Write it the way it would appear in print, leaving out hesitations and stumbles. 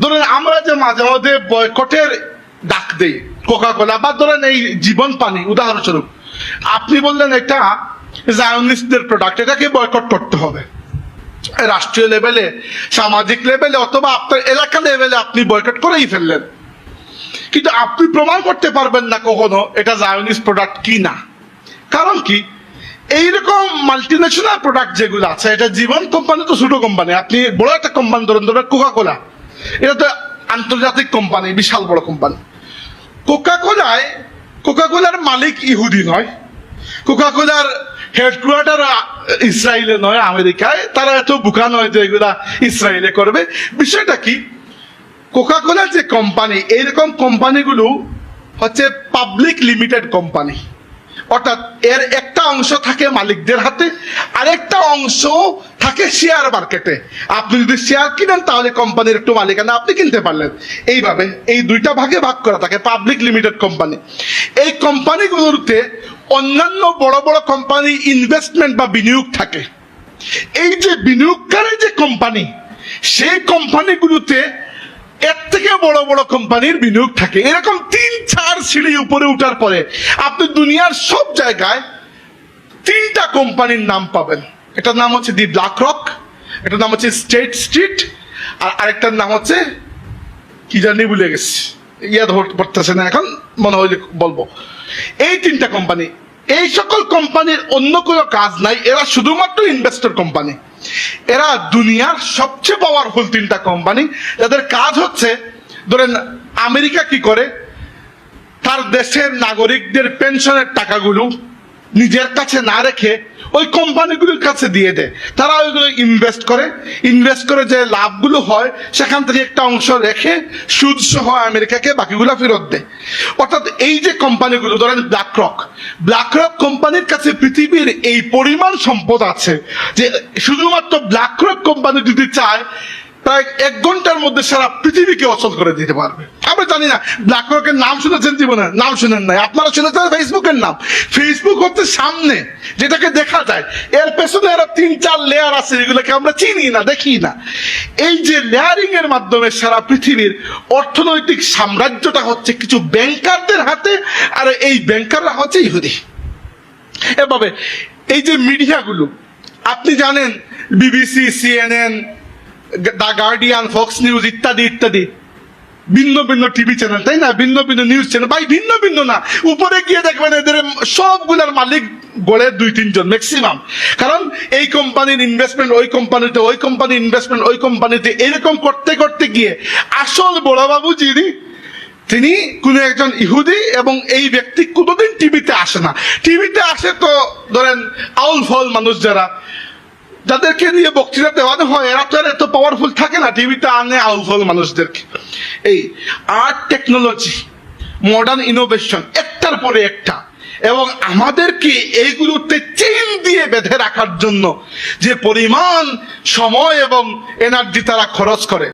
ধরেন আমরা যে মাঝে মাঝে বয়কটের ডাক দেই কোকা কোলা বা ধরেন এই জীবন পানি উদাহরণস্বরূপ, আপনি বললেন এটা জায়নিস্টদের প্রোডাক্ট, এটাকে বয়কট করতে হবে রাষ্ট্রীয় লেভেলে, সামাজিক লেভেলে অথবা আপনার এলাকা লেভেলে আপনি বয়কট করেই ফেললেন, কিন্তু আপনি প্রমাণ করতে পারবেন না কখনো এটা জায়নিস্ট প্রোডাক্ট কি না। কারণ কি, এইরকম মাল্টিন্যাশনাল প্রোডাক্ট যেগুলো আছে, এটা জীবন কোম্পানি তো ছোট কোম্পানি, আপনি বড় একটা কোম্পানি ধরেন কোকা কোলা, এটা তো আন্তর্জাতিক কোম্পানি, বিশাল বড় কোম্পানি। কোকা কোলার মালিক ইহুদি নয়, কোকা কোলার হেডকোয়ার্টার ইসরায়েলে নয়, আমেরিকায়। তারা এত বোকা নয় যে এগুলা ইসরায়েলে করবে। বিষয়টা কি, কোকা কোলার যে কোম্পানি, এইরকম কোম্পানিগুলো হচ্ছে পাবলিক লিমিটেড কোম্পানি, অর্থাৎ এর একটা অংশ থাকে মালিকদের হাতে, আরেকটা অংশ থাকে শেয়ার মার্কেটে। আপনি যদি শেয়ার কিনেন তাহলে কোম্পানির একটু মালিকানা আপনি কিনতে পারলেন। এইভাবে এই দুইটা ভাগে ভাগ করা থাকে পাবলিক লিমিটেড কোম্পানি। এই কোম্পানিগুলোতে অন্যান্য বড় বড় কোম্পানি ইনভেস্টমেন্ট বা বিনিয়োগ থাকে। এই যে বিনিয়োগকারী যে কোম্পানি, সেই কোম্পানিগুলোতে এর থেকে বড় বড় কোম্পানির বিনিয়োগ থাকে। এরকম 3-4 সিঁড়ি উপরে উঠার পরে আপনি দুনিয়ার সব জায়গায় 3টা কোম্পানির নাম পাবেন। এটার নাম হচ্ছে দি ব্ল্যাক রক, এটার নাম হচ্ছে স্টেট স্ট্রিট, আর আরেকটার নাম হচ্ছে কি জানি ভুলে গেছি, ইয়াদ পড়তেছে না এখন, মনে হইলে বলবো। এই 3টা কোম্পানি, এই সকল কোম্পানির অন্য কোনো কাজ নাই, এরা শুধুমাত্র ইনভেস্টর কোম্পানি। এরা দুনিয়ার সবচেয়ে পাওয়ারফুল 3টা কোম্পানি, যাদের কাজ হচ্ছে, ধরেন আমেরিকা কি করে, তার দেশের নাগরিকদের পেনশনের টাকাগুলো নিজের কাছে না রেখে ওই কোম্পানিগুলোর কাছে দিয়ে দেয়। তারা ওইগুলো ইনভেস্ট করে যে লাভগুলো হয় সেখান থেকে একটা অংশ রেখে সুদ সহ আমেরিকাকে বাকিগুলো ফেরত দেয়। অর্থাৎ এই যে কোম্পানিগুলো, ধরেন ব্ল্যাক রক কোম্পানির কাছে পৃথিবীর এই পরিমাণ সম্পদ আছে যে শুধুমাত্র ব্ল্যাক রক কোম্পানি যদি চায় প্রায় 1 ঘন্টার মধ্যে সারা পৃথিবীকে অচল করে দিতে পারবে। আমরা জানি না ব্ল্যাক রকের নাম শুনেছেন জীবনে? নাম শুনেন নাই। আপনারা শুনেছেন ফেসবুকের নাম। ফেসবুক হচ্ছে সামনে, যেটাকে দেখা যায়, এর পেছনে আরো 3-4 লেয়ার আছে, এগুলোকে আমরা চিনি না, দেখি না। এই যে লেয়ারিং এর মাধ্যমে সারা পৃথিবীর অর্থনৈতিক সাম্রাজ্যটা হচ্ছে কিছু ব্যাংকারদের হাতে, আর এই ব্যাংকাররা হচ্ছে ইহুদি। এভাবে এই যে মিডিয়াগুলো, আপনি জানেন BBC, CNN, the guardian, Fox news ইত্যাদি ইত্যাদি, ভিন্ন ভিন্ন টিভি চ্যানেল, তাই না, ভিন্ন ভিন্ন নিউজ চ্যানেল। ভাই ভিন্ন ভিন্ন না, উপরে গিয়ে দেখবেন এদের সবগুলোর মালিক গড়ে 2-3 জন ম্যাক্সিমাম। কারণ এই কোম্পানির ইনভেস্টমেন্ট ওই কোম্পানিতে, ওই কোম্পানির ইনভেস্টমেন্ট ওই কোম্পানিতে, এরকম করতে করতে গিয়ে আসল বড়বাবু যিনি, তিনি কোনো একজন ইহুদি, এবং এই ব্যক্তি কোনোদিন টিভিতে আসে না। টিভিতে আসে তো ধরেন আউল ফল মানুষ, যাদেরকে নিয়ে বক্তৃতা দেওয়ানো হয়, এরা তো এত পাওয়ারফুল থাকে না, টিভিতে আনে আউল মানুষদেরকে। এই আর্ট, টেকনোলজি, মডার্ন ইনোভেশন একটার পরে একটা, এবং আমাদেরকে এইগুলোতে চেইন দিয়ে বেঁধে রাখার জন্য যে পরিমাণ সময় এবং এনার্জি তারা খরচ করে,